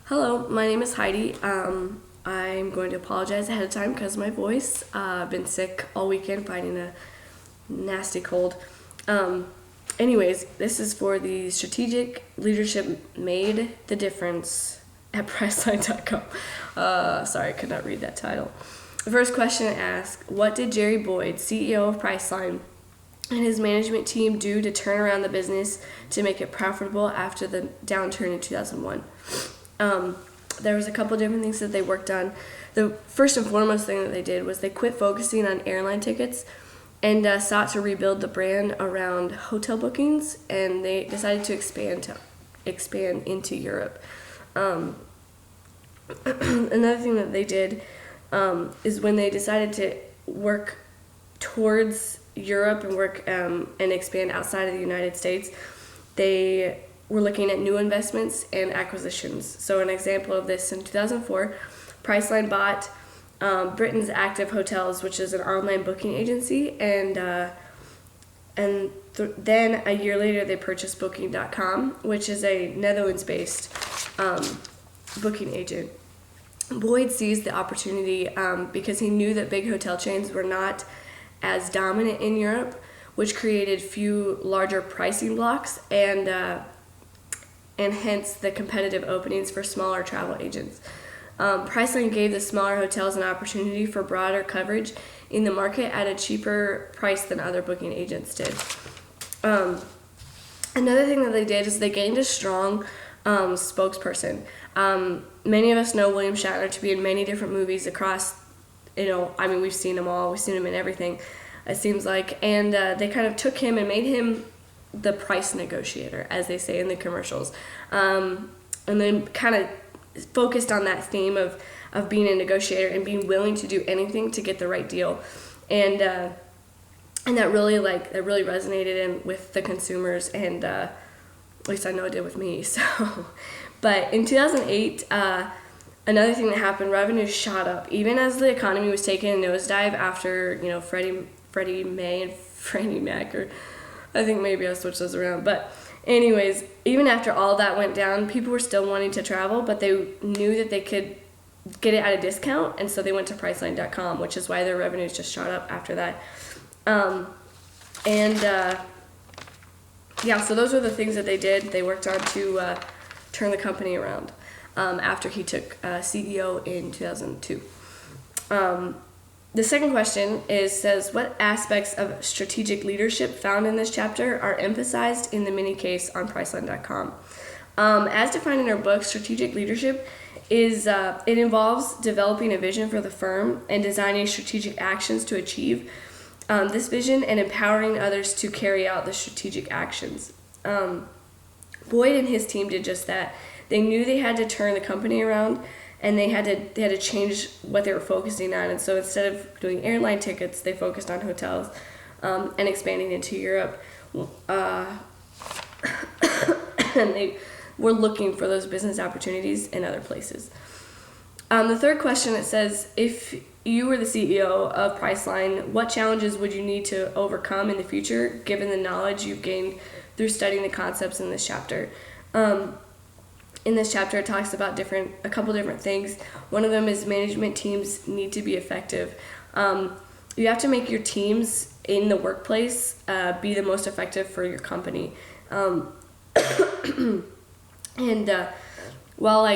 Hello, my name is Heidi. I'm going to apologize ahead of time because of my voice. I've been sick all weekend fighting a nasty cold. Anyways, this is for the Strategic Leadership Made the Difference at Priceline.com. Sorry, I could not read that title. The first question asks, what did Jerry Boyd, CEO of Priceline, and his management team do to turn around the business to make it profitable after the downturn in 2001? There was a couple different things that they worked on. The first and foremost thing that they did was they quit focusing on airline tickets and sought to rebuild the brand around hotel bookings, and they decided to expand into Europe. Another thing that they did is when they decided to work towards Europe and work and expand outside of the United States, they were looking at new investments and acquisitions. So an example of this, in 2004, Priceline bought Britain's Active Hotels, which is an online booking agency, and then a year later they purchased Booking.com, which is a Netherlands-based booking agent. Boyd seized the opportunity because he knew that big hotel chains were not as dominant in Europe, which created few larger pricing blocks and hence the competitive openings for smaller travel agents. Priceline gave the smaller hotels an opportunity for broader coverage in the market at a cheaper price than other booking agents did. Another thing that they did is they gained a strong spokesperson. Many of us know William Shatner to be in many different movies across, we've seen them all. We've seen him in everything, it seems like. And they kind of took him and made him the price negotiator, as they say in the commercials. And then kind of focused on that theme of being a negotiator and being willing to do anything to get the right deal. And that really resonated with the consumers, and at least I know it did with me. So, but in 2008, another thing that happened, revenues shot up even as the economy was taking a nosedive after Freddie Mae and Freddie Mac, or I think maybe I'll switch those around. But anyways, even after all that went down, people were still wanting to travel, but they knew that they could get it at a discount, and so they went to Priceline.com, which is why their revenues just shot up after that. So those are the things that they did. They worked on to turn the company around after he took CEO in 2002. The second question says, what aspects of strategic leadership found in this chapter are emphasized in the mini-case on Priceline.com? As defined in our book, strategic leadership it involves developing a vision for the firm and designing strategic actions to achieve this vision and empowering others to carry out the strategic actions. Boyd and his team did just that. They knew they had to turn the company around, and they had to change what they were focusing on. And so instead of doing airline tickets, they focused on hotels and expanding into Europe. And they were looking for those business opportunities in other places. The third question, it says, if you were the CEO of Priceline, what challenges would you need to overcome in the future, given the knowledge you've gained through studying the concepts in this chapter? In this chapter, it talks about a couple different things. One of them is management teams need to be effective. You have to make your teams in the workplace be the most effective for your company. While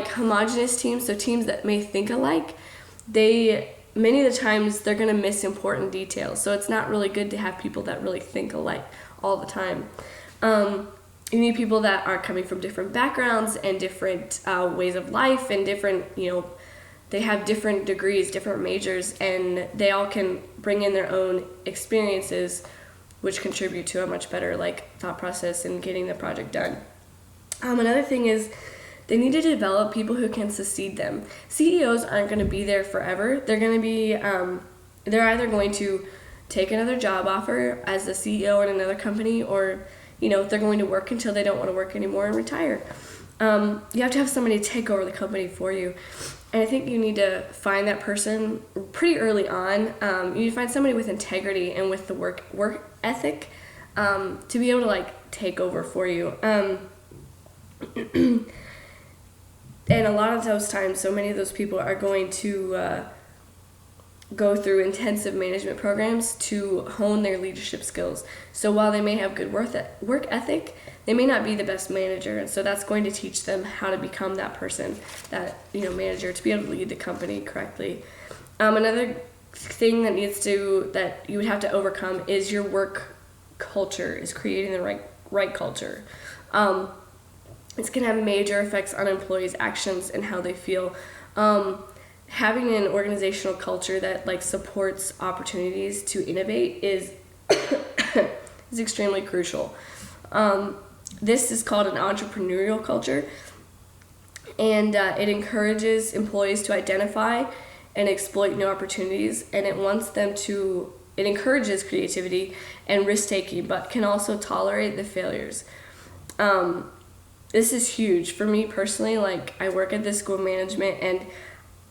homogenous teams, so teams that may think alike, many of the times they're going to miss important details. So it's not really good to have people that really think alike all the time. You need people that are coming from different backgrounds and different ways of life, and different, they have different degrees, different majors, and they all can bring in their own experiences, which contribute to a much better thought process in getting the project done. Another thing is they need to develop people who can succeed them. CEOs aren't going to be there forever. They're going to be, they're either going to take another job offer as the CEO in another company, or they're going to work until they don't want to work anymore and retire. You have to have somebody take over the company for you. And I think you need to find that person pretty early on. You need to find somebody with integrity and with the work ethic to be able to take over for you. And a lot of those times, so many of those people are going to go through intensive management programs to hone their leadership skills. So while they may have good work ethic, they may not be the best manager, and so that's going to teach them how to become that person, that manager, to be able to lead the company correctly. Another thing that you would have to overcome is your work culture, is creating the right culture. It's going to have major effects on employees' actions and how they feel. Having an organizational culture that supports opportunities to innovate is is extremely crucial. This is called an entrepreneurial culture, and it encourages employees to identify and exploit new opportunities, and it encourages creativity and risk-taking, but can also tolerate the failures. This is huge for me personally. I work at this school of management, and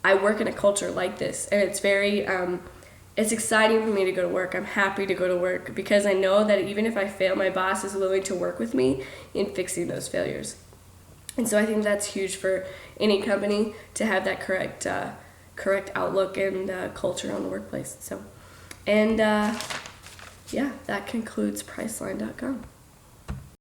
I work in a culture like this, and it's very it's exciting for me to go to work. I'm happy to go to work because I know that even if I fail, my boss is willing to work with me in fixing those failures. And so I think that's huge for any company to have that correct outlook and culture on the workplace. So, and yeah, that concludes Priceline.com.